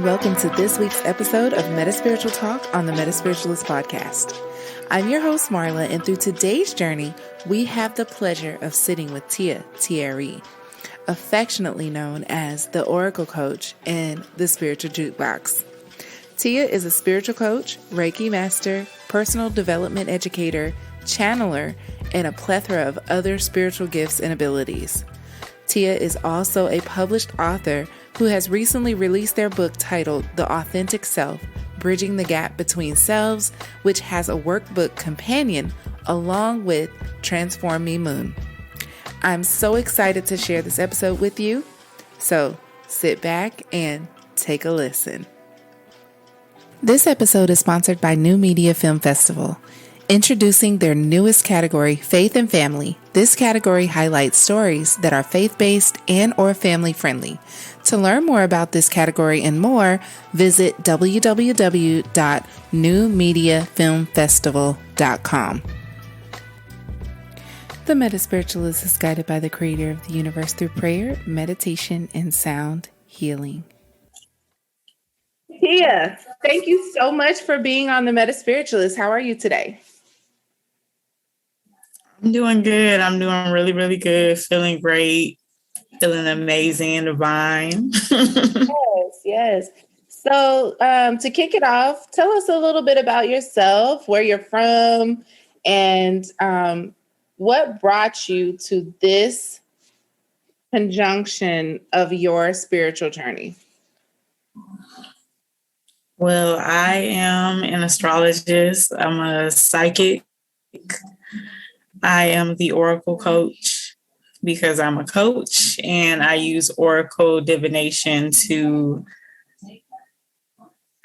welcome to this week's episode of MetaSpiritual Talk on the MetaSpiritualist podcast. I'm your host, Marla, and through today's journey, we have the pleasure of sitting with Tia Thierry, affectionately known as the Oracle Coach and the Spiritual Jukebox. Tia is a spiritual coach, Reiki master, personal development educator, channeler, and a plethora of other spiritual gifts and abilities. Tia is also a published author who has recently released their book titled The Authentic Self, Bridging the Gap Between Selves, which has a workbook companion along with Transform Me Moon. I'm so excited to share this episode with you, so sit back and take a listen. This episode is sponsored by New Media Film Festival. Introducing their newest category, Faith and Family. This category highlights stories that are faith-based and or family-friendly. To learn more about this category and more, visit www.newmediafilmfestival.com. The MetaSpiritualist is guided by the creator of the universe through prayer, meditation, and sound healing. Tia, thank you so much for being on the MetaSpiritualist. How are you today? I'm doing good. I'm doing really, really good. Feeling great. Feeling amazing and divine. Yes. So to kick it off, tell us a little bit about yourself, where you're from, and what brought you to this conjunction of your spiritual journey? Well, I am an astrologist. I'm a psychic. I am the Oracle Coach because I'm a coach and I use Oracle divination to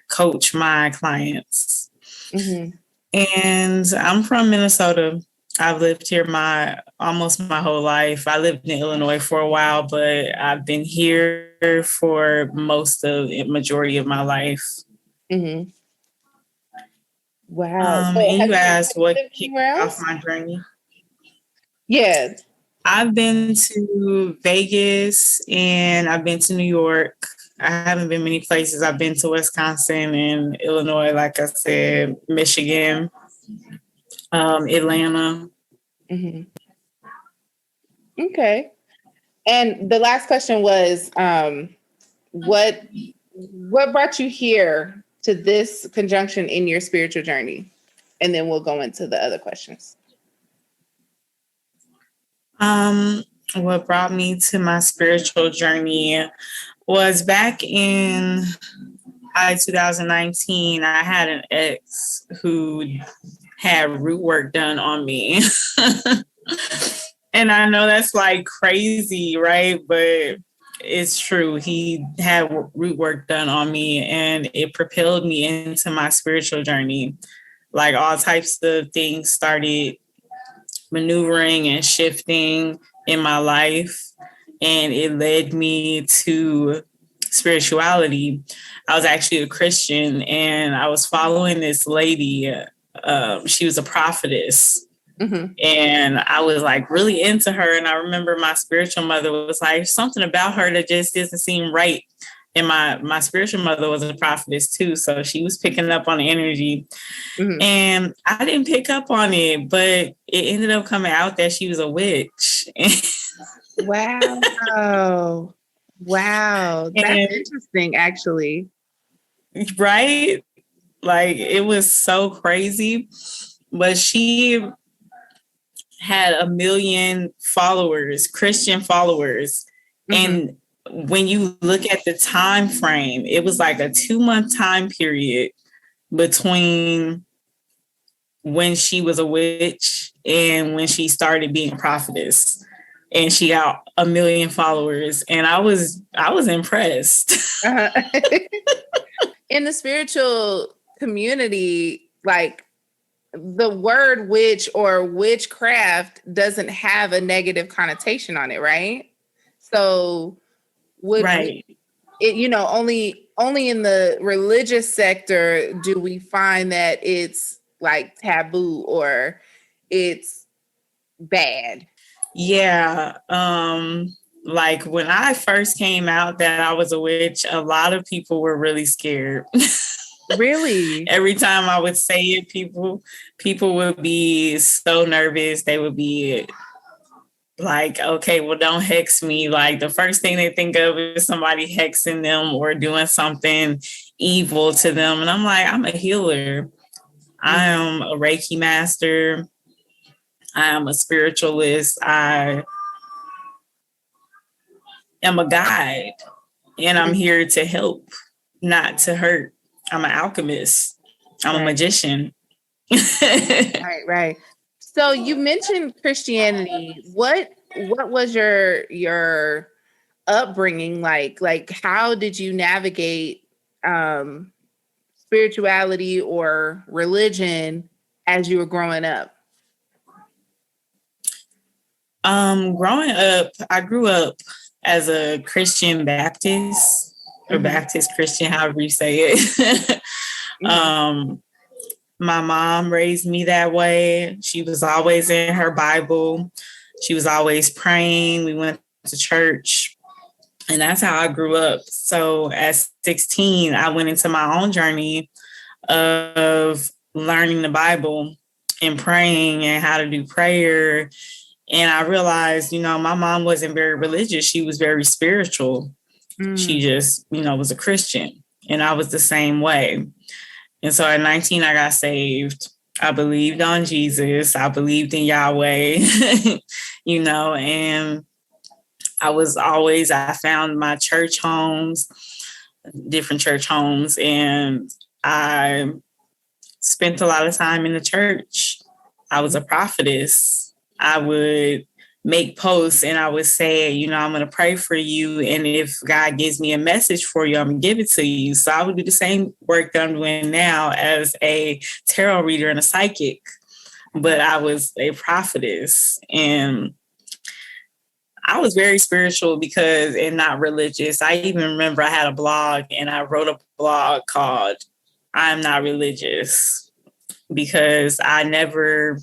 coach my clients. Mm-hmm. And I'm from Minnesota. I've lived here almost my whole life. I lived in Illinois for a while, but I've been here for majority of my life. Mm-hmm. Wow. And you asked what kicked off my journey? Yeah. I've been to Vegas and I've been to New York. I haven't been many places. I've been to Wisconsin and Illinois, like I said, Michigan, Atlanta. Mm-hmm. Okay. And the last question was, what brought you here to this conjunction in your spiritual journey? And then we'll go into the other questions. What brought me to my spiritual journey was back in 2019, I had an ex who had root work done on me. And I know that's like crazy, right? But it's true. He had root work done on me and it propelled me into my spiritual journey. Like all types of things started maneuvering and shifting in my life, and it led me to spirituality. I was actually a Christian and I was following this lady. She was a prophetess. Mm-hmm. And I was like really into her. And I remember my spiritual mother was like, something about her that just doesn't seem right. And my spiritual mother was a prophetess too. So she was picking up on the energy. Mm-hmm. And I didn't pick up on it, but it ended up coming out that she was a witch. Wow. Wow. That's interesting, actually. Right? Like it was so crazy. But she had 1 million followers, Christian followers. Mm-hmm. And when you look at the time frame, it was like a 2-month time period between when she was a witch and when she started being a prophetess. And she got 1 million followers. And I was impressed. Uh-huh. In the spiritual community, like the word witch or witchcraft doesn't have a negative connotation on it, right? So only in the religious sector do we find that it's like taboo or it's bad. Yeah. like when I first came out that I was a witch, a lot of people were really scared. Really? Every time I would say it, people would be so nervous. They would be like, okay, well, don't hex me. Like the first thing they think of is somebody hexing them or doing something evil to them. And I'm like, I'm a healer. I am a Reiki master. I am a spiritualist. I am a guide. And I'm here to help, not to hurt. I'm an alchemist. I'm a magician. Right. So you mentioned Christianity. What was your upbringing like? Like, how did you navigate spirituality or religion as you were growing up? Growing up, I grew up as a Christian Baptist or Baptist Christian, however you say it. My mom raised me that way. She was always in her Bible. She was always praying. We went to church. And that's how I grew up. So at 16, I went into my own journey of learning the Bible and praying and how to do prayer. And I realized, my mom wasn't very religious. She was very spiritual. She just, was a Christian. And I was the same way. And so at 19, I got saved. I believed on Jesus. I believed in Yahweh, and I found my church homes, different church homes, and I spent a lot of time in the church. I was a prophetess. I would make posts and I would say, I'm going to pray for you. And if God gives me a message for you, I'm going to give it to you. So I would do the same work that I'm doing now as a tarot reader and a psychic, but I was a prophetess. And I was very spiritual and not religious. I even remember I had a blog and I wrote a blog called I'm Not Religious because I never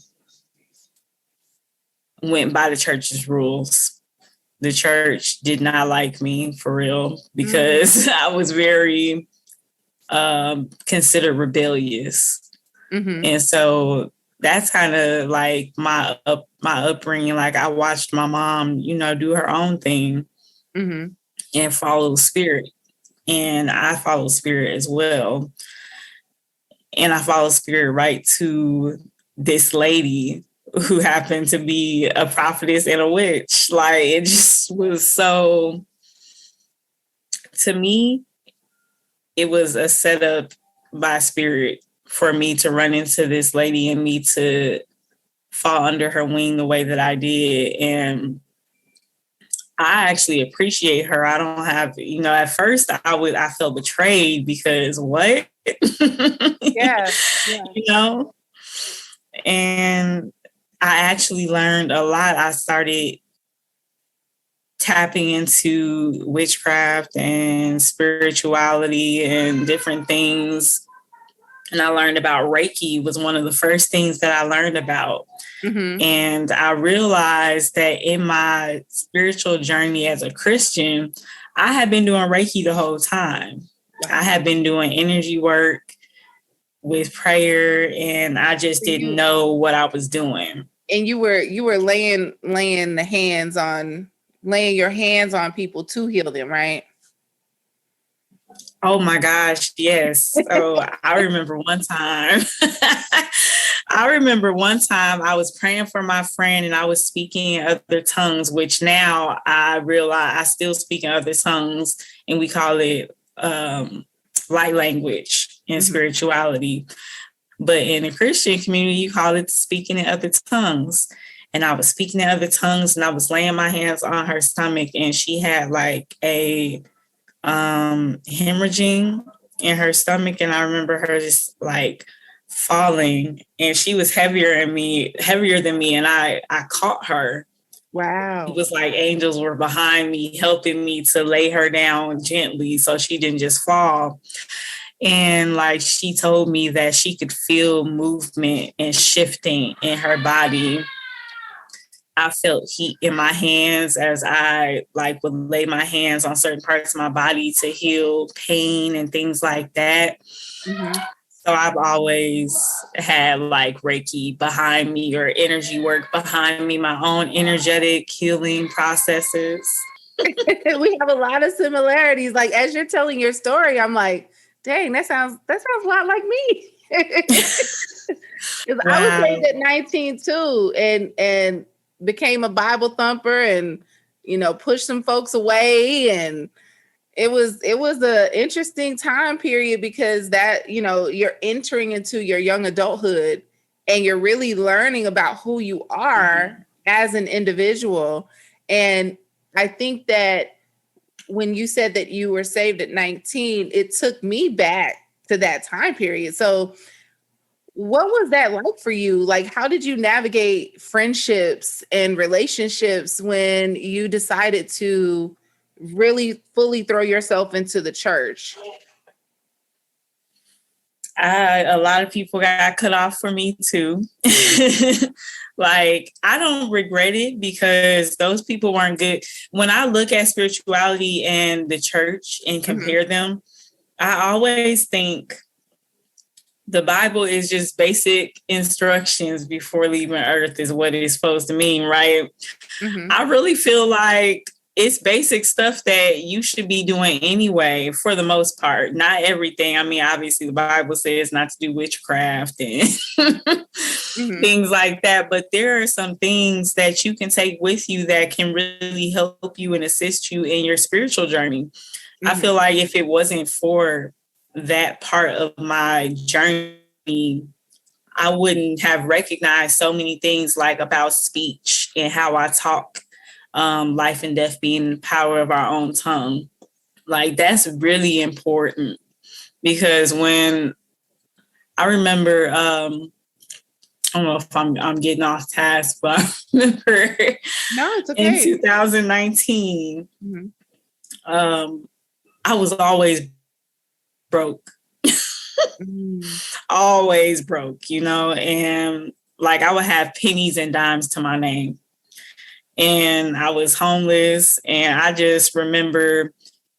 went by the church's rules. The church did not like me for real because I was very considered rebellious. And so that's kind of like my upbringing. Like I watched my mom, do her own thing and follow spirit. And I follow spirit as well. And I follow spirit right to this lady who happened to be a prophetess and a witch. Like it just was so, to me, it was a setup by spirit for me to run into this lady and me to fall under her wing the way that I did. And I actually appreciate her. I don't have, at first I felt betrayed because what? Yeah. And I actually learned a lot. I started tapping into witchcraft and spirituality and different things. And I learned about Reiki was one of the first things that I learned about. And I realized that in my spiritual journey as a Christian, I had been doing Reiki the whole time. I had been doing energy work with prayer, and I just didn't know what I was doing. And you were laying your hands on people to heal them, right? Oh my gosh, yes. So I remember one time I was praying for my friend and I was speaking in other tongues, which now I realize I still speak in other tongues, and we call it light language in spirituality. But in the Christian community, you call it speaking in other tongues. And I was speaking in other tongues and I was laying my hands on her stomach, and she had like a hemorrhaging in her stomach. And I remember her just like falling, and she was heavier than me. And I caught her. Wow. It was like angels were behind me, helping me to lay her down gently so she didn't just fall. And like she told me that she could feel movement and shifting in her body. I felt heat in my hands as I like would lay my hands on certain parts of my body to heal pain and things like that. Mm-hmm. So I've always had like Reiki behind me or energy work behind me, my own energetic healing processes. We have a lot of similarities. Like as you're telling your story, I'm like, dang, that sounds a lot like me. Wow. I was saved at 19 too, and became a Bible thumper, and pushed some folks away, and it was an interesting time period because that you're entering into your young adulthood, and you're really learning about who you are as an individual. And I think that when you said that you were saved at 19, it took me back to that time period. So what was that like for you? Like, how did you navigate friendships and relationships when you decided to really fully throw yourself into the church? A lot of people got cut off for me too. Like, I don't regret it because those people weren't good. When I look at spirituality and the church and compare them, I always think the Bible is just basic instructions before leaving earth is what it's supposed to mean, right? I really feel like it's basic stuff that you should be doing anyway, for the most part. Not everything. I mean, obviously the Bible says not to do witchcraft and things like that. But there are some things that you can take with you that can really help you and assist you in your spiritual journey. I feel like if it wasn't for that part of my journey, I wouldn't have recognized so many things like about speech and how I talk, life and death being the power of our own tongue. Like, that's really important because when I remember, I don't know if I'm getting off task, but I remember it's okay. In 2019, I was always broke. Always broke, and like I would have pennies and dimes to my name. And I was homeless, and I just remember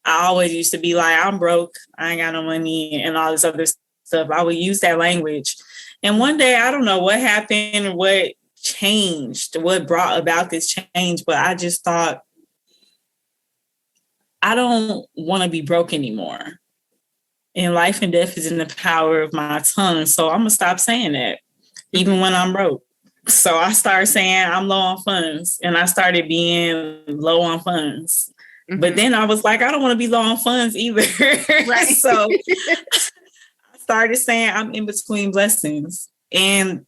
I always used to be like, I'm broke, I ain't got no money, and all this other stuff. I would use that language. And one day, I don't know what happened, what changed, what brought about this change, but I just thought, I don't want to be broke anymore. And life and death is in the power of my tongue. So I'm going to stop saying that, even when I'm broke. So I started saying I'm low on funds, and I started being low on funds. But then I was like, I don't want to be low on funds either. Right. So I started saying I'm in between blessings, and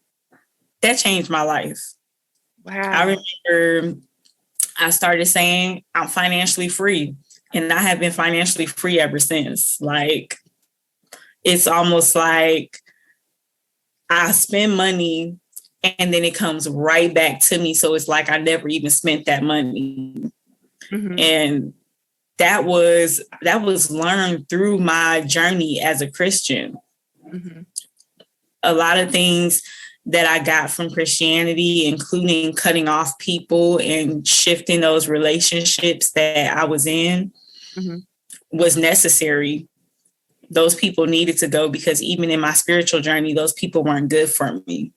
that changed my life. Wow. I remember I started saying I'm financially free, and I have been financially free ever since. Like, it's almost like I spend money and then it comes right back to me. So it's like I never even spent that money. And that was learned through my journey as a Christian. A lot of things that I got from Christianity, including cutting off people and shifting those relationships that I was in, was necessary. Those people needed to go because even in my spiritual journey, those people weren't good for me.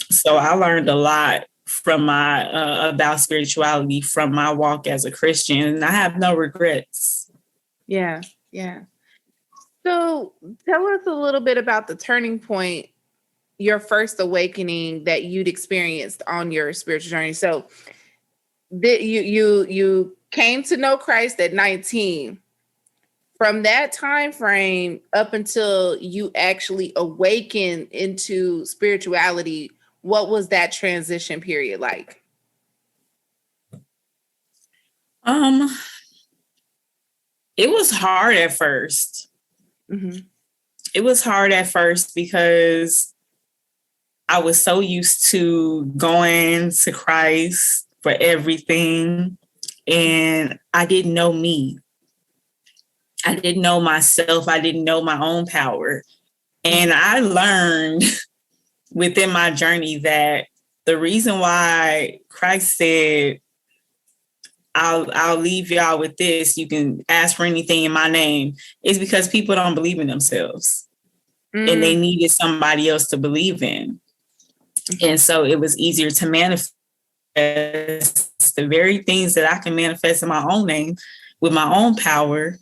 So I learned a lot from my about spirituality from my walk as a Christian, and I have no regrets. Yeah. So tell us a little bit about the turning point, your first awakening that you'd experienced on your spiritual journey. So you came to know Christ at 19. From that time frame up until you actually awakened into spirituality, what was that transition period like? It was hard at first. It was hard at first because I was so used to going to Christ for everything, and I didn't know me. I didn't know myself. I didn't know my own power. And I learned within my journey that the reason why Christ said, I'll leave y'all with this, you can ask for anything in my name, is because people don't believe in themselves. And they needed somebody else to believe in. And so it was easier to manifest the very things that I can manifest in my own name with my own power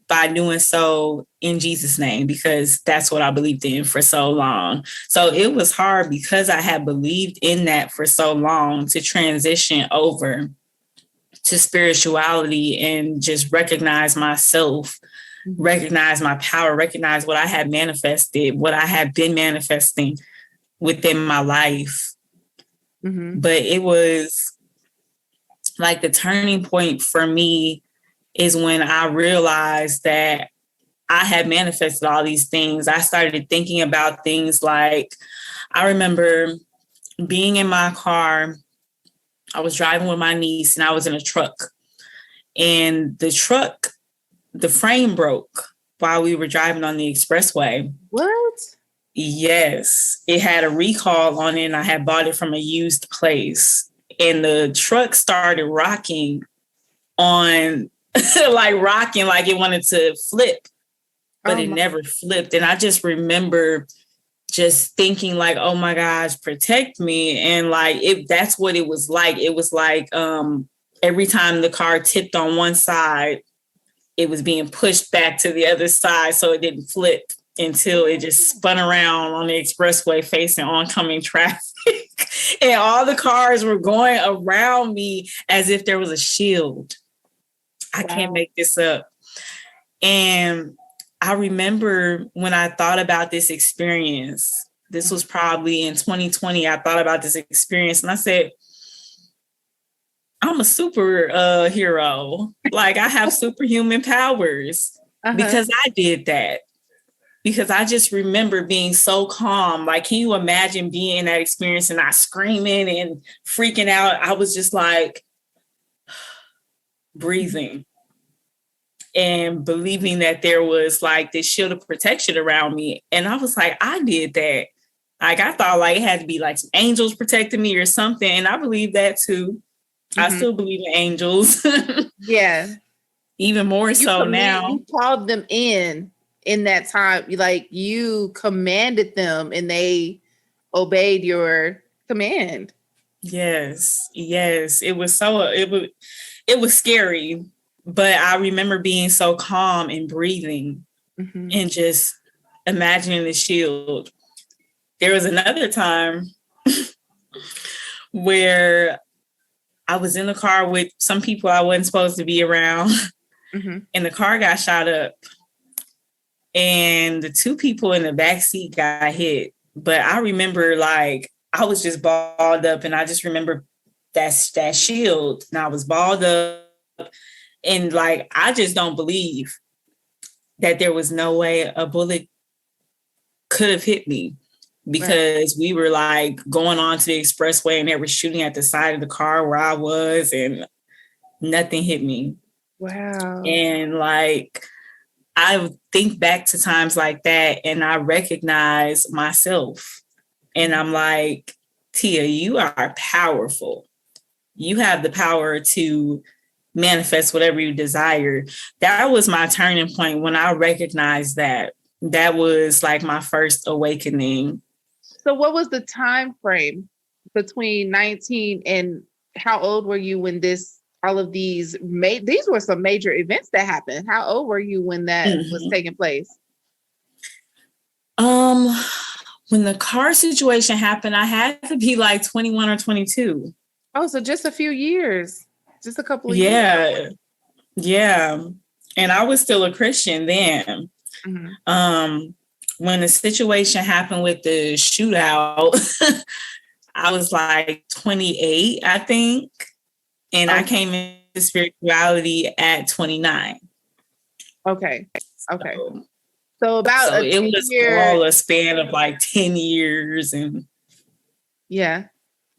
by doing so in Jesus' name, because that's what I believed in for so long. So it was hard because I had believed in that for so long to transition over to spirituality and just recognize myself, recognize my power, recognize what I had manifested, what I had been manifesting within my life. But it was like the turning point for me is when I realized that I had manifested all these things. I started thinking about things like, I remember being in my car, I was driving with my niece and I was in a truck, and the frame broke while we were driving on the expressway. What? Yes, it had a recall on it and I had bought it from a used place, and the truck started rocking on rocking like it wanted to flip, but it never flipped. And I just remember just thinking like, oh my gosh, protect me. And that's what it was like. It was like every time the car tipped on one side, it was being pushed back to the other side so it didn't flip until it just spun around on the expressway facing oncoming traffic. And all the cars were going around me as if there was a shield. I can't make this up. And I remember when I thought about this experience, this was probably in 2020, I thought about this experience and I said, I'm a super hero. Like I have superhuman powers because I did that. Because I just remember being so calm. Like, can you imagine being in that experience and not screaming and freaking out? I was just like breathing and believing that there was like this shield of protection around me. And I was like, I did that. Like, I thought like it had to be like some angels protecting me or something. And I believe that too. I still believe in angels. Yeah. Even more so now. You called them in that time, like you commanded them and they obeyed your command. Yes. It was scary, but I remember being so calm and breathing and just imagining the shield. There was another time where I was in the car with some people I wasn't supposed to be around and the car got shot up. And the two people in the back seat got hit. But I remember like I was just balled up and I just remember that shield and I was balled up and like I just don't believe that there was no way a bullet could have hit me because we were like going on to the expressway and they were shooting at the side of the car where I was and nothing hit me. Wow. And like I think back to times like that and I recognize myself and I'm like, Tia, you are powerful. You have the power to manifest whatever you desire. That was my turning point when I recognized that. That was like my first awakening. So what was the time frame between 19 and how old were you when all of these were some major events that happened? How old were you when that was taking place? When the car situation happened, I had to be like 21 or 22. Oh, so just a few years, just a couple of years. Yeah. And I was still a Christian then. When the situation happened with the shootout, I was like 28, I think. And I came into spirituality at 29. Okay. So it was all a span of like 10 years. And yeah.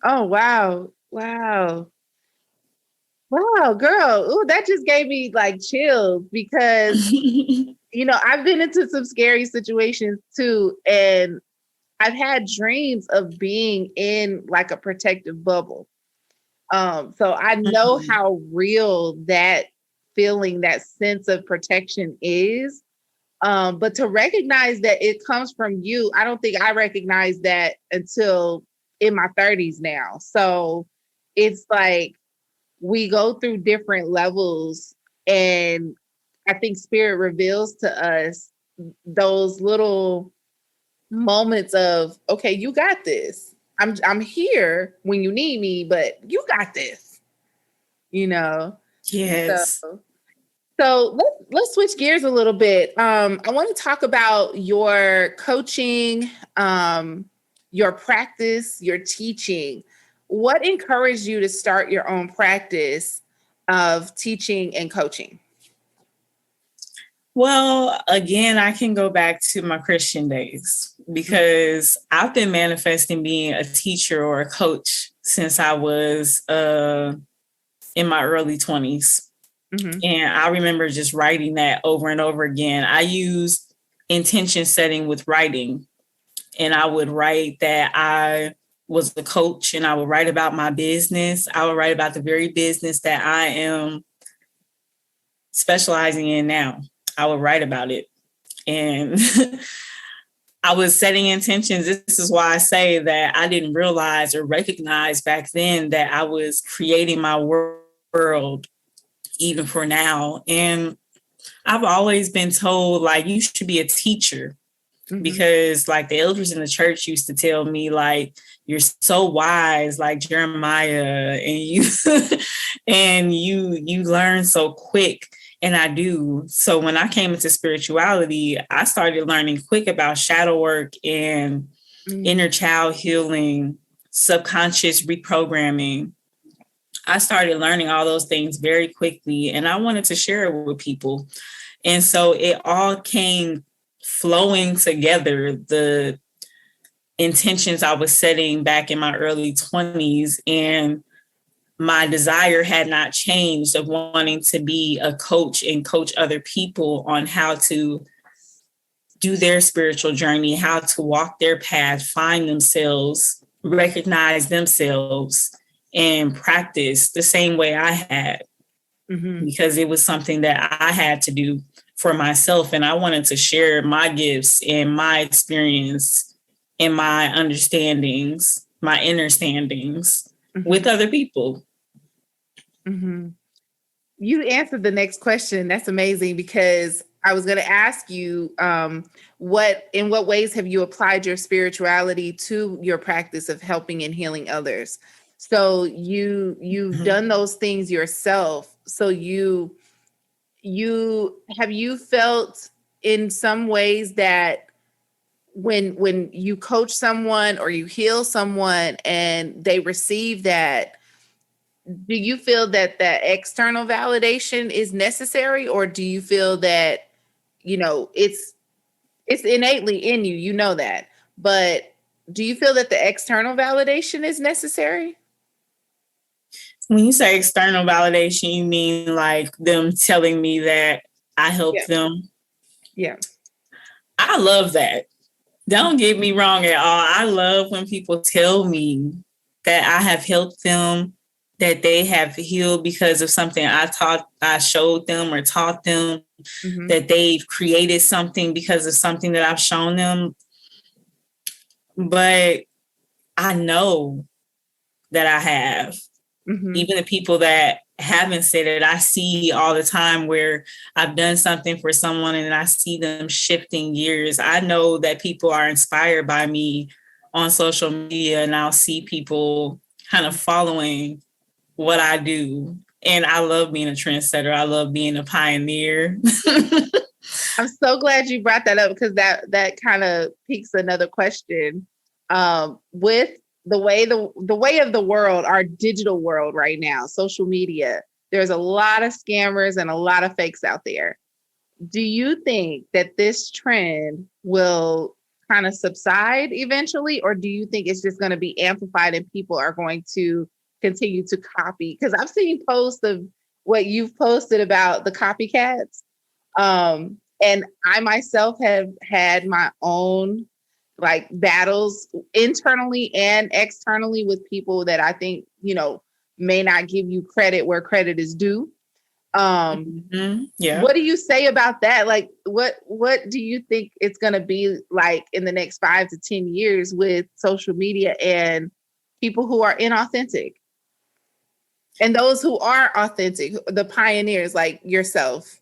Oh, wow. Wow, girl. Ooh, that just gave me like chills because, I've been into some scary situations too. And I've had dreams of being in like a protective bubble. So I know how real that feeling, that sense of protection is. But to recognize that it comes from you, I don't think I recognized that until in my 30s now. So it's like we go through different levels, and I think spirit reveals to us those little moments of, okay, you got this. I'm here when you need me, but you got this, you know. Yes. So let's switch gears a little bit. I want to talk about your coaching, your practice, your teaching. What encouraged you to start your own practice of teaching and coaching? Well, again, I can go back to my Christian days because I've been manifesting being a teacher or a coach since I was in my early 20s. Mm-hmm. And I remember just writing that over and over again. I used intention setting with writing, and I would write that I was a coach, and I would write about my business. I would write about the very business that I am specializing in now. I would write about it. And I was setting intentions. This is why I say that I didn't realize or recognize back then that I was creating my world even for now. And I've always been told, like, you should be a teacher, because like the elders in the church used to tell me, like, you're so wise, like Jeremiah, and you learn so quick. And I do. So when I came into spirituality, I started learning quick about shadow work and inner child healing, subconscious reprogramming. I started learning all those things very quickly, and I wanted to share it with people. And so it all came flowing together, the intentions I was setting back in my early 20s, and my desire had not changed of wanting to be a coach and coach other people on how to do their spiritual journey, how to walk their path, find themselves, recognize themselves, and practice the same way I had, because it was something that I had to do for myself. And I wanted to share my gifts and my experience and my understandings, my understandings with other people. You answered the next question. That's amazing, because I was going to ask you, in what ways have you applied your spirituality to your practice of helping and healing others? So you've done those things yourself. So you felt in some ways that when you coach someone or you heal someone and they receive that, do you feel that that external validation is necessary, or do you feel that, it's innately in you, that, but do you feel that the external validation is necessary? When you say external validation, you mean like them telling me that I helped them? Yeah. I love that. Don't get me wrong at all. I love when people tell me that I have helped them, that they have healed because of something I showed them or taught them, that they've created something because of something that I've shown them. But I know that I have. Even the people that haven't said it, I see all the time where I've done something for someone and I see them shifting gears. I know that people are inspired by me on social media, and I'll see people kind of following what I do. And I love being a trendsetter. I love being a pioneer. I'm so glad you brought that up, because that kind of piques another question. With the way of the world, our digital world right now, social media, there's a lot of scammers and a lot of fakes out there. Do you think that this trend will kind of subside eventually, or do you think it's just going to be amplified and people are going to continue to copy? Because I've seen posts of what you've posted about the copycats. And I myself have had my own like battles internally and externally with people that I think, may not give you credit where credit is due. Yeah. What do you say about that? Like, what do you think it's going to be like in the next 5 to 10 years with social media and people who are inauthentic and those who are authentic, the pioneers like yourself?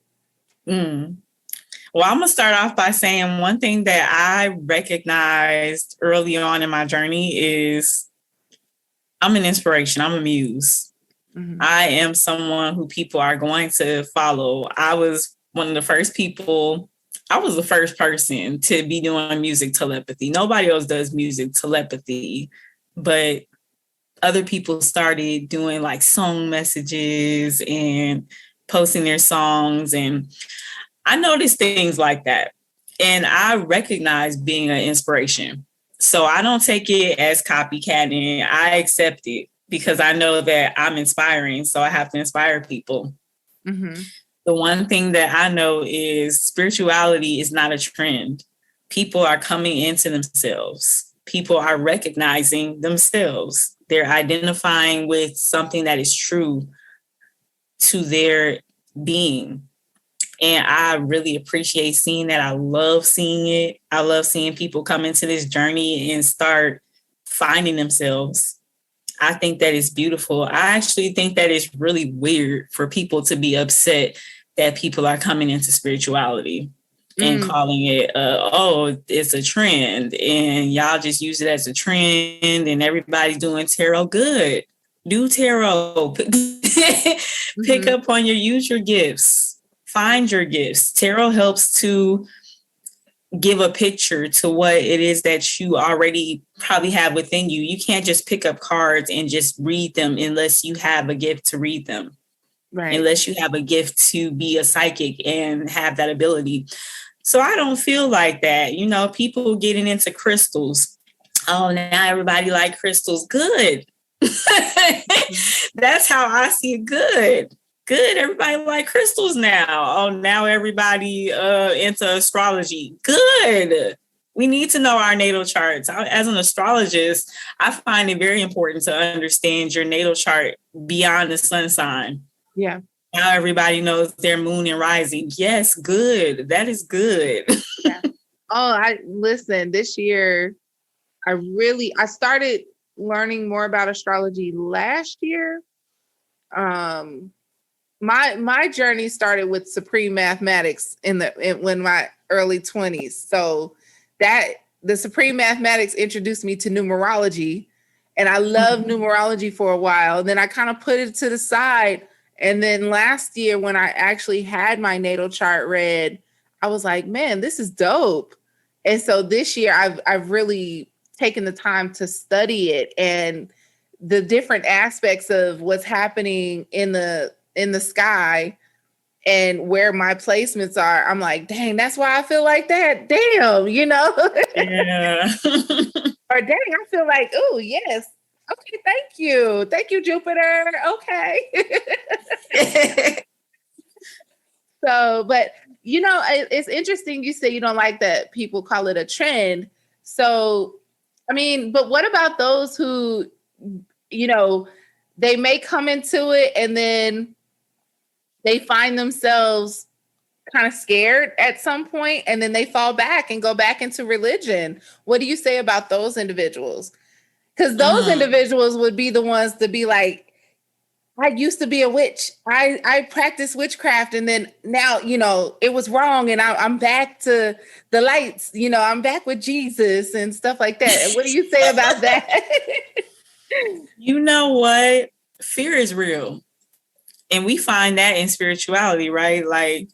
Well, I'm going to start off by saying one thing that I recognized early on in my journey is I'm an inspiration. I'm a muse. Mm-hmm. I am someone who people are going to follow. I was the first person to be doing music telepathy. Nobody else does music telepathy, but other people started doing like song messages and posting their songs. And I noticed things like that. And I recognize being an inspiration. So I don't take it as copycatting. I accept it because I know that I'm inspiring. So I have to inspire people. Mm-hmm. The one thing that I know is spirituality is not a trend. People are coming into themselves. People are recognizing themselves. They're identifying with something that is true to their being. And I really appreciate seeing that. I love seeing it. I love seeing people come into this journey and start finding themselves. I think that is beautiful. I actually think that it's really weird for people to be upset that people are coming into spirituality and calling it, it's a trend. And y'all just use it as a trend and everybody's doing tarot. Good. Do tarot. Pick up on use your gifts. Find your gifts. Tarot helps to give a picture to what it is that you already probably have within you. You can't just pick up cards and just read them unless you have a gift to read them. Right. Unless you have a gift to be a psychic and have that ability. So I don't feel like that. People getting into crystals. Oh, now everybody like crystals. Good. That's how I see it. Good. Everybody like crystals now. Oh, now everybody into astrology. Good. We need to know our natal charts. As an astrologist, I find it very important to understand your natal chart beyond the sun sign. Yeah. Now everybody knows their moon and rising. Yes, good. That is good. Yeah. Listen, this year, I started learning more about astrology last year. My journey started with supreme mathematics in my early 20s. So the supreme mathematics introduced me to numerology, and I loved numerology for a while. And then I kind of put it to the side. And then last year, when I actually had my natal chart read, I was like, man, this is dope. And so this year I've really taken the time to study it and the different aspects of what's happening in the sky and where my placements are. I'm like, dang, that's why I feel like that. Damn, Yeah. Or dang, I feel like, oh, yes. Okay, thank you. Thank you, Jupiter. Okay. So, but, it's interesting you say you don't like that people call it a trend. So, but what about those who, they may come into it and then they find themselves kind of scared at some point and then they fall back and go back into religion. What do you say about those individuals? Because those individuals would be the ones to be like, I used to be a witch. I practiced witchcraft. And then now, it was wrong. And I'm back to the lights. I'm back with Jesus and stuff like that. What do you say about that? You know what? Fear is real. And we find that in spirituality, right? Like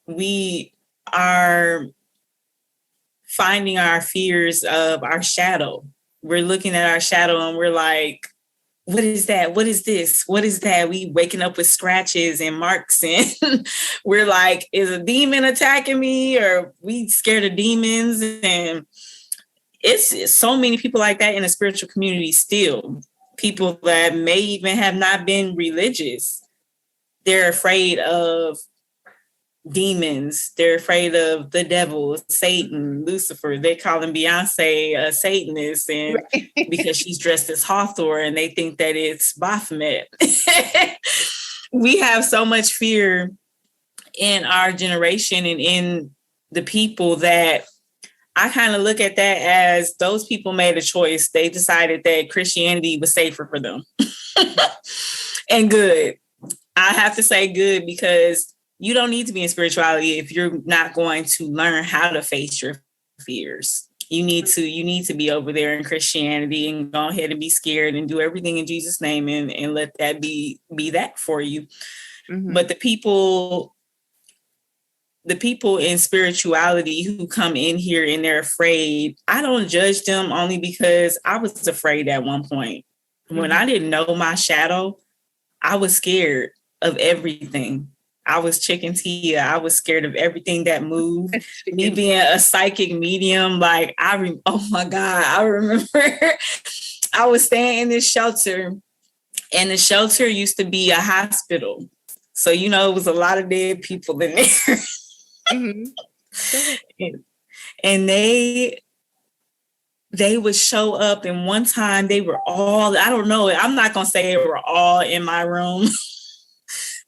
we are finding our fears of our shadow. We're looking at our shadow and we're like, what is that? What is this? What is that? We waking up with scratches and marks and we're like, is a demon attacking me? Or we scared of demons? And it's so many people like that in the spiritual community still. People that may even have not been religious. They're afraid of demons. They're afraid of the devil, Satan, Lucifer. They call him Beyonce a Satanist, and because she's dressed as Hathor, and they think that it's Baphomet. We have so much fear in our generation and in the people that I kind of look at that as those people made a choice. They decided that Christianity was safer for them. And good. I have to say good, because you don't need to be in spirituality if you're not going to learn how to face your fears. You need to be over there in Christianity and go ahead and be scared and do everything in Jesus' name and let that be that for you. Mm-hmm. But the people in spirituality who come in here and they're afraid, I don't judge them, only because I was afraid at one point. When I didn't know my shadow, I was scared of everything. I was Chicken Tia. I was scared of everything that moved. Me being a psychic medium, like oh my God, I remember I was staying in this shelter, and the shelter used to be a hospital. So, it was a lot of dead people in there. Mm-hmm. And they would show up, and one time they were all, I don't know, I'm not going to say they were all in my room,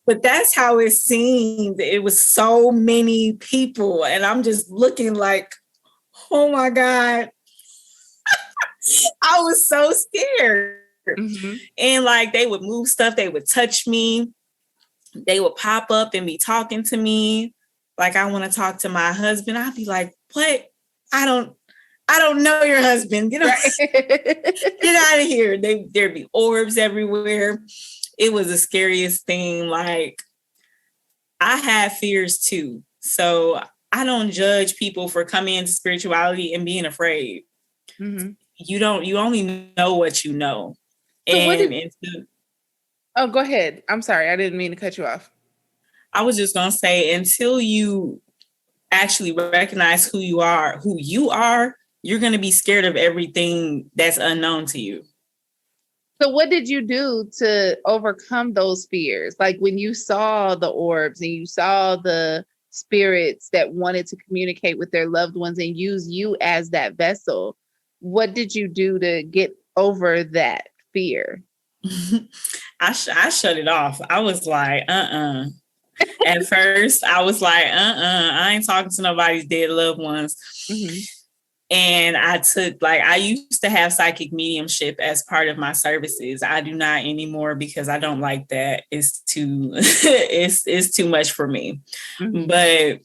but that's how it seemed. It was so many people, and I'm just looking like, oh my God. I was so scared. Mm-hmm. And like, they would move stuff, they would touch me, they would pop up and be talking to me. Like, I want to talk to my husband. I'd be like, what? I don't know your husband. Get out of here. There'd be orbs everywhere. It was the scariest thing. Like, I have fears too. So I don't judge people for coming into spirituality and being afraid. Mm-hmm. You only know what you know. So go ahead. I'm sorry. I didn't mean to cut you off. I was just going to say, until you actually recognize who you are, you're going to be scared of everything that's unknown to you. So what did you do to overcome those fears? Like, when you saw the orbs and you saw the spirits that wanted to communicate with their loved ones and use you as that vessel, what did you do to get over that fear? I shut it off. I was like, At first, I was like, I ain't talking to nobody's dead loved ones. Mm-hmm. And I used to have psychic mediumship as part of my services. I do not anymore, because I don't like that. It's too, it's too much for me. Mm-hmm. But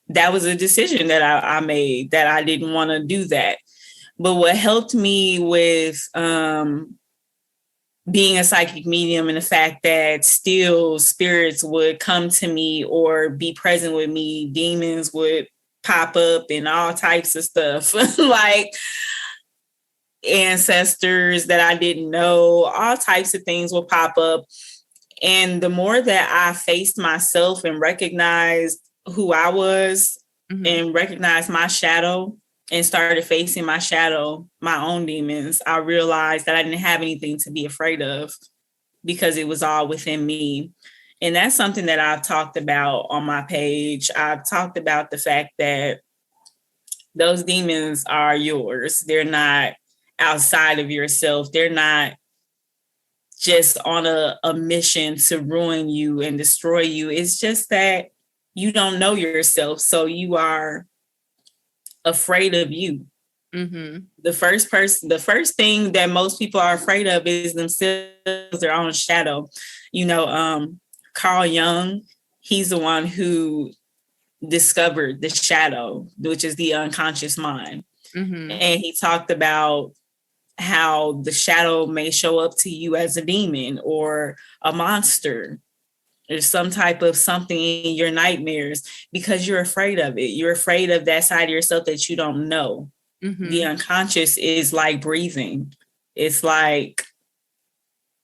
that was a decision that I made, that I didn't want to do that. But what helped me with, being a psychic medium, and the fact that still spirits would come to me or be present with me, demons would pop up and all types of stuff, like ancestors that I didn't know, all types of things will pop up. And the more that I faced myself and recognized who I was, mm-hmm. and recognized my shadow, and started facing my shadow, my own demons, I realized that I didn't have anything to be afraid of, because it was all within me. And that's something that I've talked about on my page. I've talked about the fact that those demons are yours. They're not outside of yourself. They're not just on a mission to ruin you and destroy you. It's just that you don't know yourself. So you are afraid of you. Mm-hmm. The first thing that most people are afraid of is themselves, their own shadow. Carl Jung, he's the one who discovered the shadow, which is the unconscious mind. Mm-hmm. And he talked about how the shadow may show up to you as a demon or a monster, or some type of something in your nightmares, because you're afraid of it. You're afraid of that side of yourself that you don't know. Mm-hmm. The unconscious is like breathing. It's like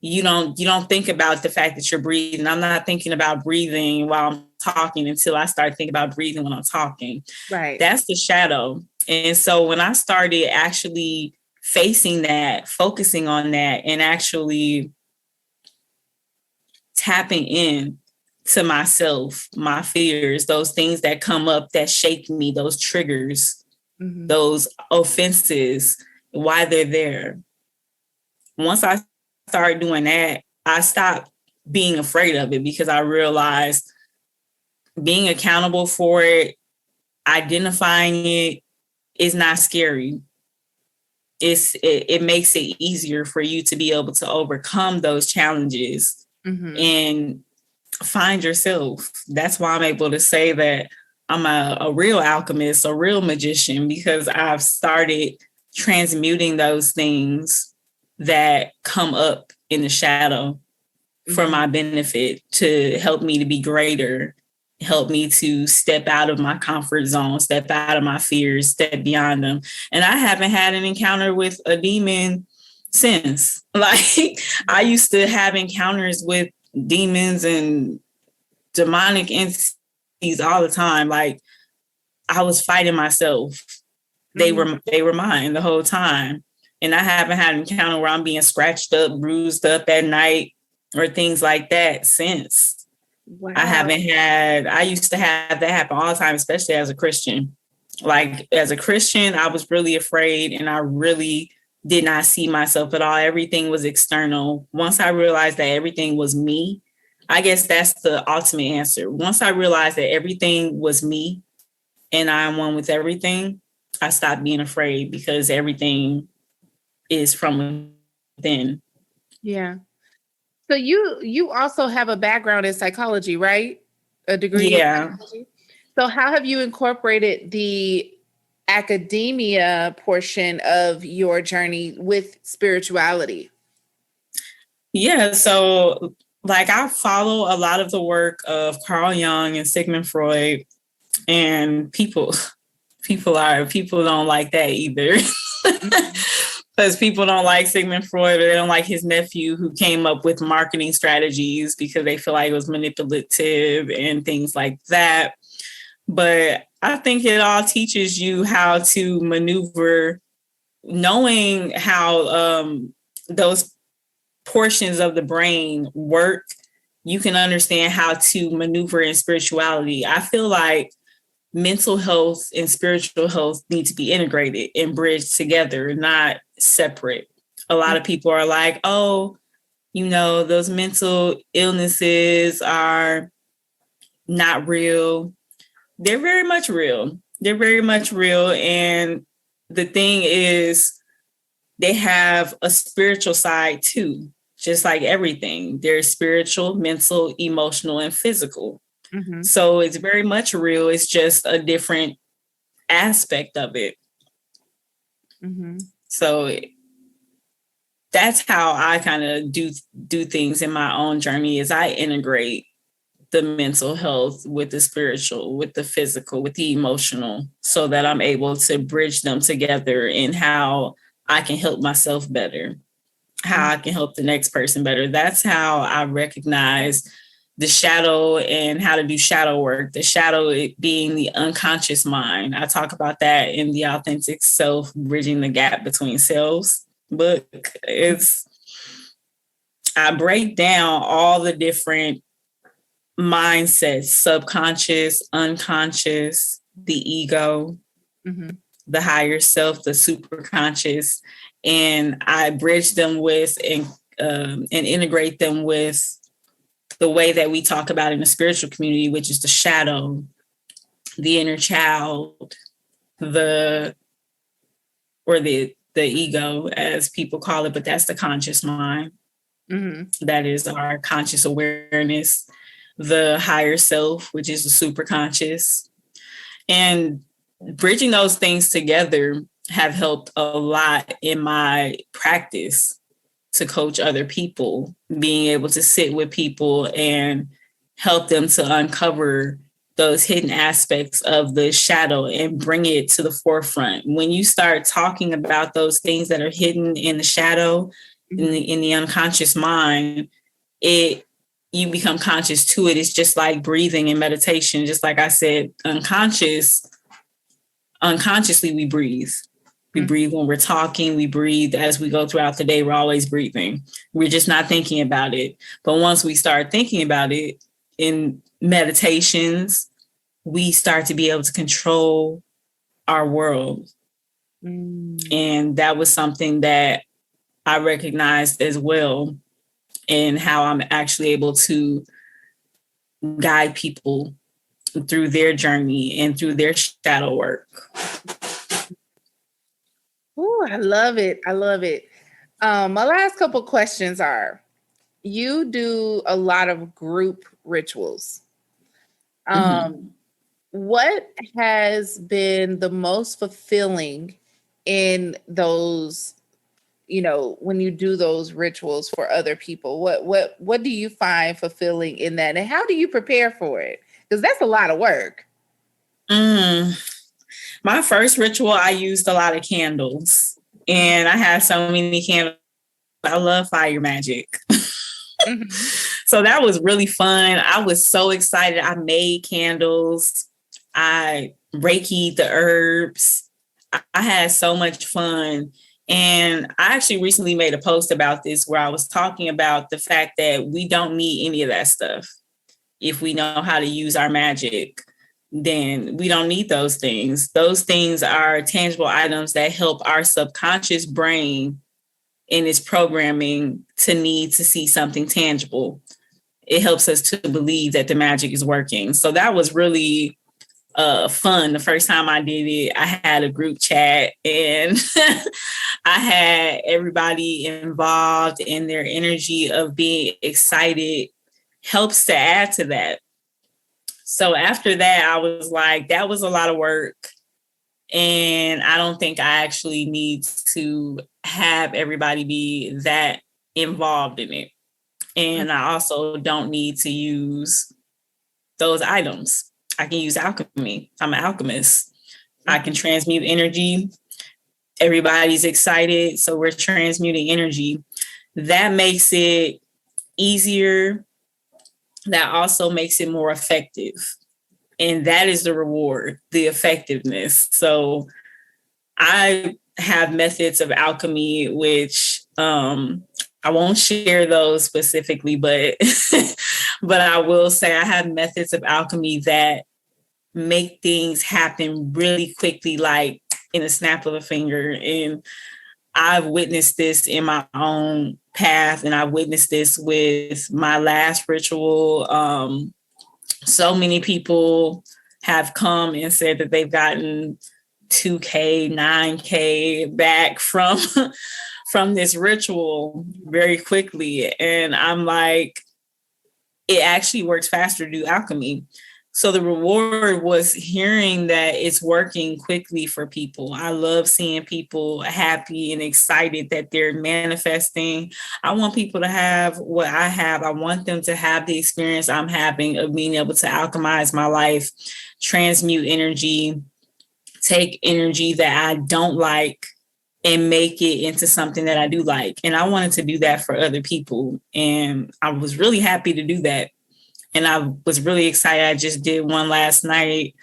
you don't think about the fact that you're breathing. I'm not thinking about breathing while I'm talking until I start thinking about breathing when I'm talking. Right. That's the shadow. And so when I started actually facing that, focusing on that, and actually tapping in to myself, my fears, those things that come up that shake me, those triggers, those offenses, why they're there. Once I started doing that, I stopped being afraid of it because I realized being accountable for it, identifying it is not scary. It makes it easier for you to be able to overcome those challenges and find yourself. That's why I'm able to say that I'm a real alchemist, a real magician, because I've started transmuting those things that come up in the shadow for my benefit, to help me to be greater, help me to step out of my comfort zone, step out of my fears, step beyond them. And I haven't had an encounter with a demon since. Like, I used to have encounters with demons and demonic entities all the time. Like, I was fighting myself. They were mine the whole time. And I haven't had an encounter where I'm being scratched up, bruised up at night, or things like that since. Wow. I used to have that happen all the time, especially as a Christian. Like, as a Christian, I was really afraid, and I really did not see myself at all. Everything was external. Once I realized that everything was me, I guess that's the ultimate answer. Once I realized that everything was me and I'm one with everything, I stopped being afraid, because everything is from within. Yeah. So you also have a background in psychology, right? A degree in psychology. So how have you incorporated the academia portion of your journey with spirituality? Yeah, so like, I follow a lot of the work of Carl Jung and Sigmund Freud, and people don't like that either. Because people don't like Sigmund Freud, or they don't like his nephew, who came up with marketing strategies, because they feel like it was manipulative and things like that. But I think it all teaches you how to maneuver, knowing how those portions of the brain work. You can understand how to maneuver in spirituality. I feel like mental health and spiritual health need to be integrated and bridged together, not separate. A lot of people are like, oh, those mental illnesses are not real. They're very much real. They're very much real. And the thing is, they have a spiritual side too, just like everything. There's spiritual, mental, emotional, and physical. So it's very much real. It's just a different aspect of it. So that's how I kind of do things in my own journey, is I integrate the mental health with the spiritual, with the physical, with the emotional, so that I'm able to bridge them together in how I can help myself better, how I can help the next person better. That's how I recognize the shadow and how to do shadow work. The shadow, it being the unconscious mind. I talk about that in the Authentic Self, Bridging the Gap Between Selves book. I break down all the different mindsets: subconscious, unconscious, the ego, the higher self, the superconscious, and I bridge them with and integrate them with the way that we talk about in the spiritual community, which is the shadow, the inner child, the ego, as people call it, but that's the conscious mind. That is our conscious awareness, the higher self, which is the superconscious. And bridging those things together have helped a lot in my practice to coach other people, being able to sit with people and help them to uncover those hidden aspects of the shadow and bring it to the forefront. When you start talking about those things that are hidden in the shadow, in the unconscious mind, you become conscious to it. It's just like breathing and meditation. Just like I said, unconsciously we breathe. We breathe when we're talking. We breathe as we go throughout the day. We're always breathing. We're just not thinking about it. But once we start thinking about it, in meditations, we start to be able to control our world. And that was something that I recognized as well, in how I'm actually able to guide people through their journey and through their shadow work. Oh, I love it. I love it. My last couple questions are, you do a lot of group rituals. What has been the most fulfilling in those, when you do those rituals for other people? What do you find fulfilling in that? And how do you prepare for it? Because that's a lot of work. My first ritual, I used a lot of candles, and I had so many candles. I love fire magic. So that was really fun. I was so excited. I made candles. I Reiki the herbs. I had so much fun. And I actually recently made a post about this where I was talking about the fact that we don't need any of that stuff. If we know how to use our magic, then we don't need those things. Those things are tangible items that help our subconscious brain in its programming to need to see something tangible. It helps us to believe that the magic is working. So that was really fun. The first time I did it, I had a group chat, and I had everybody involved, in their energy of being excited helps to add to that. So after that, I was like, that was a lot of work. And I don't think I actually need to have everybody be that involved in it. And I also don't need to use those items. I can use alchemy. I'm an alchemist. I can transmute energy. Everybody's excited, so we're transmuting energy. That makes it easier. That also makes it more effective. And that is the reward, the effectiveness. So I have methods of alchemy, which I won't share those specifically, but but I will say I have methods of alchemy that make things happen really quickly, like in a snap of a finger. And I've witnessed this in my own path, and I witnessed this with my last ritual. So many people have come and said that they've gotten 2K, 9K back from this ritual very quickly. And I'm like, it actually works faster to do alchemy. So the reward was hearing that it's working quickly for people. I love seeing people happy and excited that they're manifesting. I want people to have what I have. I want them to have the experience I'm having of being able to alchemize my life, transmute energy, take energy that I don't like and make it into something that I do like. And I wanted to do that for other people. And I was really happy to do that. And I was really excited. I just did one last night.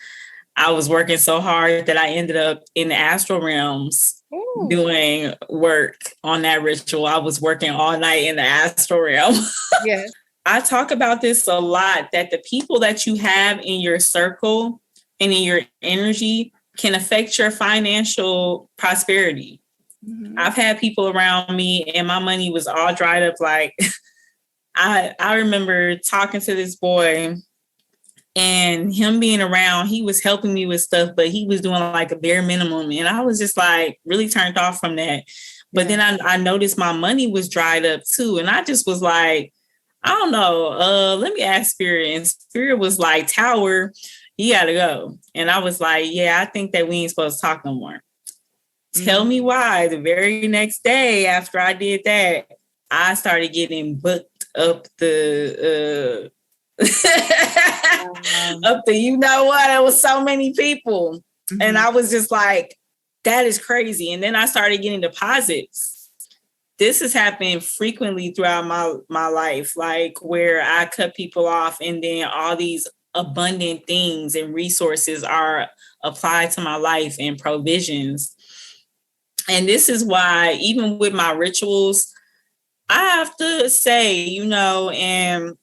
I was working so hard that I ended up in the astral realms doing work on that ritual. I was working all night in the astral realm. Yeah. I talk about this a lot, that the people that you have in your circle and in your energy can affect your financial prosperity. I've had people around me and my money was all dried up. Like, I remember talking to this boy and him being around, he was helping me with stuff, but he was doing like a bare minimum. And I was just like really turned off from that. But then I noticed my money was dried up too. And I just was like, I don't know, let me ask Spirit. And Spirit was like, Tower, you gotta go. And I was like, yeah, I think that we ain't supposed to talk no more. Tell me why. The very next day after I did that, I started getting booked up the up the, you know what, it was so many people. And I was just like, that is crazy. And then I started getting deposits. This has happened frequently throughout my life, like where I cut people off and then all these abundant things and resources are applied to my life and provisions. And this is why even with my rituals, I have to say, you know, and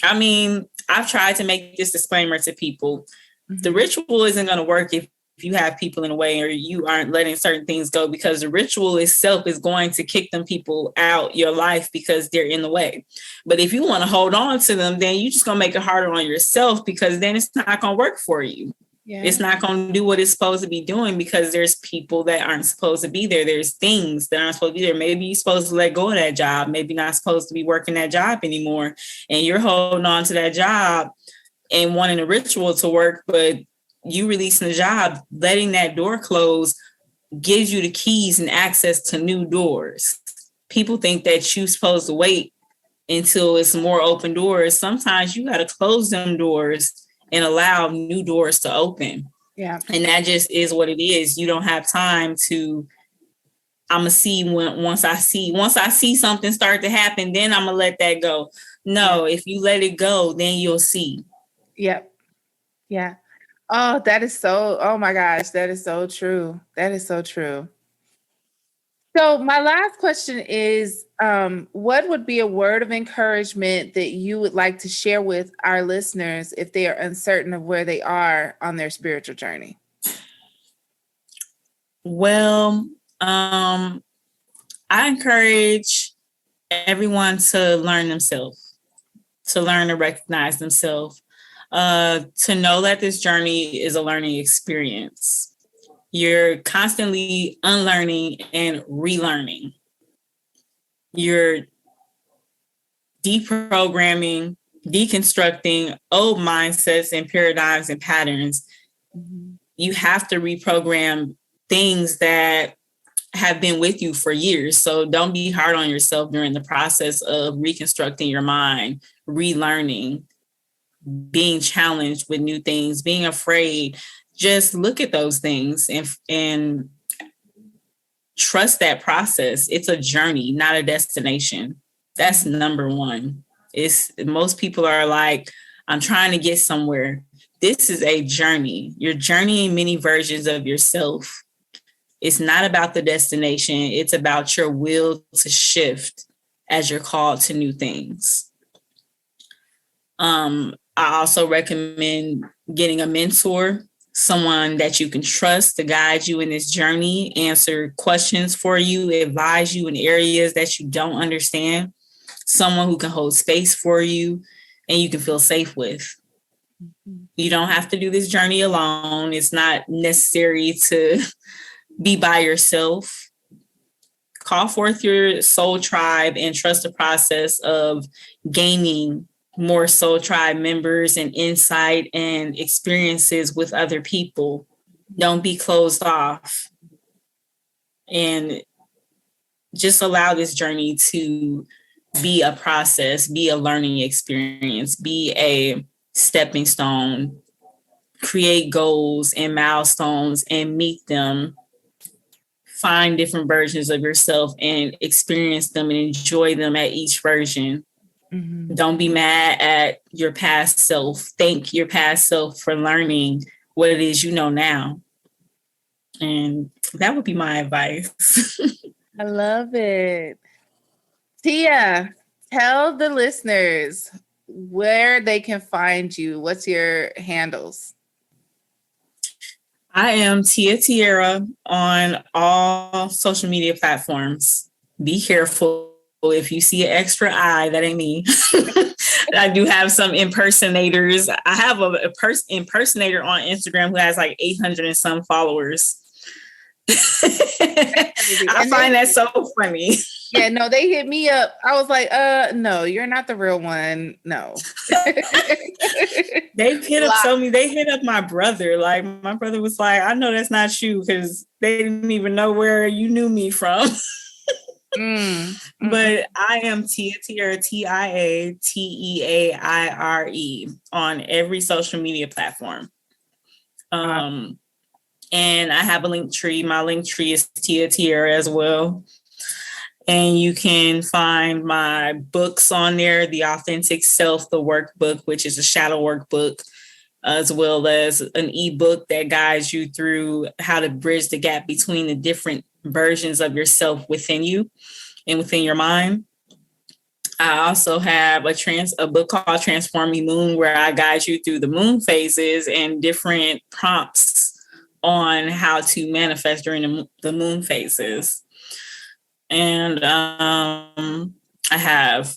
I mean, I've tried to make this disclaimer to people. The ritual isn't going to work if you have people in the way or you aren't letting certain things go, because the ritual itself is going to kick them people out your life because they're in the way. But if you want to hold on to them, then you're just going to make it harder on yourself, because then it's not going to work for you. Yeah. It's not going to do what it's supposed to be doing, because there's people that aren't supposed to be there. There's things that aren't supposed to be there. Maybe you're supposed to let go of that job. Maybe not supposed to be working that job anymore. And you're holding on to that job and wanting a ritual to work, but you releasing the job, letting that door close gives you the keys and access to new doors. People think that you're supposed to wait until it's more open doors. Sometimes you got to close them doors and allow new doors to open. Yeah. And that just is what it is. You don't have time to, I'm gonna see once I see something start to happen, then I'm gonna let that go. No, if you let it go, then you'll see. Yep. Yeah. Oh, oh my gosh, that is so true. That is so true. So my last question is, what would be a word of encouragement that you would like to share with our listeners if they are uncertain of where they are on their spiritual journey? Well, I encourage everyone to learn themselves, to learn to recognize themselves, to know that this journey is a learning experience. You're constantly unlearning and relearning. You're deprogramming, deconstructing old mindsets and paradigms and patterns. Mm-hmm. You have to reprogram things that have been with you for years. So don't be hard on yourself during the process of reconstructing your mind, relearning, being challenged with new things, being afraid. Just look at those things and trust that process. It's a journey, not a destination. That's number one. Most people are like, I'm trying to get somewhere. This is a journey. You're journeying many versions of yourself. It's not about the destination. It's about your will to shift as you're called to new things. I also recommend getting a mentor, someone that you can trust to guide you in this journey, answer questions for you, advise you in areas that you don't understand, someone who can hold space for you and you can feel safe with. You don't have to do this journey alone. It's not necessary to be by yourself. Call forth your soul tribe and trust the process of gaining more soul tribe members and insight and experiences with other people. Don't be closed off, and just allow this journey to be a process, be a learning experience, be a stepping stone. Create goals and milestones and meet them. Find different versions of yourself and experience them and enjoy them at each version. Mm-hmm. Don't be mad at your past self. Thank your past self for learning what it is you know now. And that would be my advice. I love it. Tia, tell the listeners where they can find you. What's your handles? I am Tia Tierra on all social media platforms. Be careful. If you see an extra I, that ain't me. I do have some impersonators. I have a impersonator on Instagram who has like 800 and some followers. I find that so funny. Yeah, no, they hit me up. I was like, no, you're not the real one. No. They hit up my brother. Like, my brother was like, I know that's not you, because they didn't even know where you knew me from. But I am Tia Tierra, TIATEAIRE on every social media platform. And I have a link tree. My link tree is Tia Tierra as well. And you can find my books on there, The Authentic Self, the workbook, which is a shadow workbook, as well as an ebook that guides you through how to bridge the gap between the different versions of yourself within you and within your mind. I also have a book called Transforming Moon, where I guide you through the moon phases and different prompts on how to manifest during the moon phases. And I have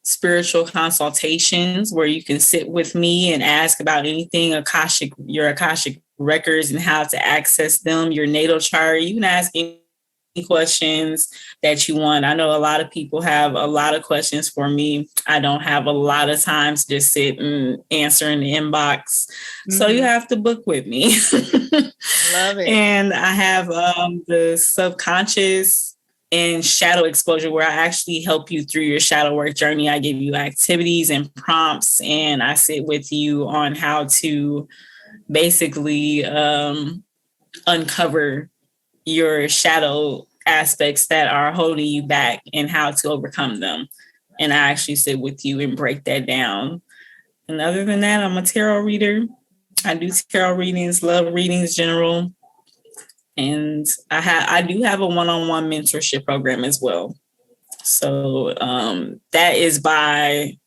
spiritual consultations where you can sit with me and ask about anything your Akashic records and how to access them, your natal chart. You can ask any questions that you want. I know a lot of people have a lot of questions for me. I don't have a lot of time to just sit and answer in the inbox. Mm-hmm. So you have to book with me. Love it. And I have the subconscious and shadow exposure, where I actually help you through your shadow work journey. I give you activities and prompts, and I sit with you on how to basically uncover your shadow aspects that are holding you back and how to overcome them. And I actually sit with you and break that down. And other than that, I'm a tarot reader. I do tarot readings, love readings, general. And I do have a one-on-one mentorship program as well. So that is by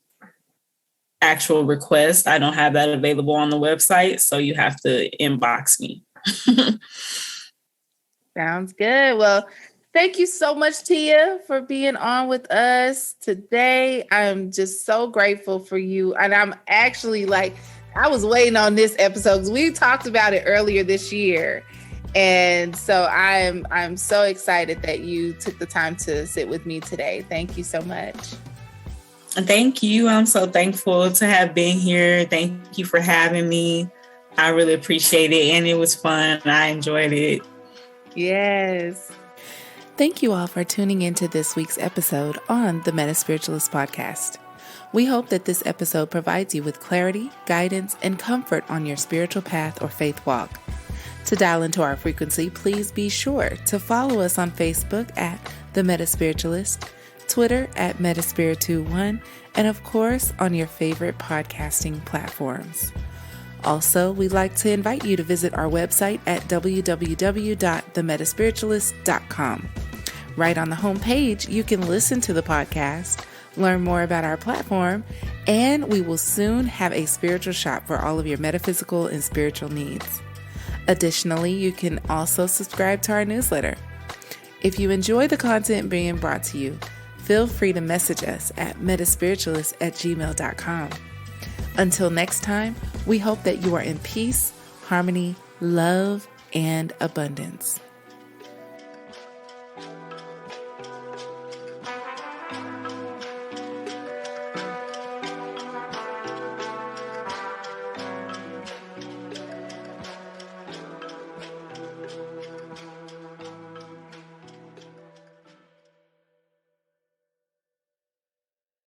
actual request. I don't have that available on the website, so you have to inbox me. Sounds good. Well, thank you so much, Tia, for being on with us today. I'm just so grateful for you. And I'm actually I was waiting on this episode because we talked about it earlier this year. And so I'm so excited that you took the time to sit with me today. Thank you so much. Thank you. I'm so thankful to have been here. Thank you for having me. I really appreciate it. And it was fun. I enjoyed it. Yes. Thank you all for tuning into this week's episode on the MetaSpiritualist podcast. We hope that this episode provides you with clarity, guidance, and comfort on your spiritual path or faith walk. To dial into our frequency, please be sure to follow us on Facebook at The MetaSpiritualist, Twitter at MetaSpirit21, and of course on your favorite podcasting platforms. Also, we'd like to invite you to visit our website at www.themetaspiritualist.com. Right on the homepage, you can listen to the podcast, learn more about our platform, and we will soon have a spiritual shop for all of your metaphysical and spiritual needs. Additionally, you can also subscribe to our newsletter. If you enjoy the content being brought to you, feel free to message us at metaspiritualist@gmail.com. Until next time, we hope that you are in peace, harmony, love, and abundance.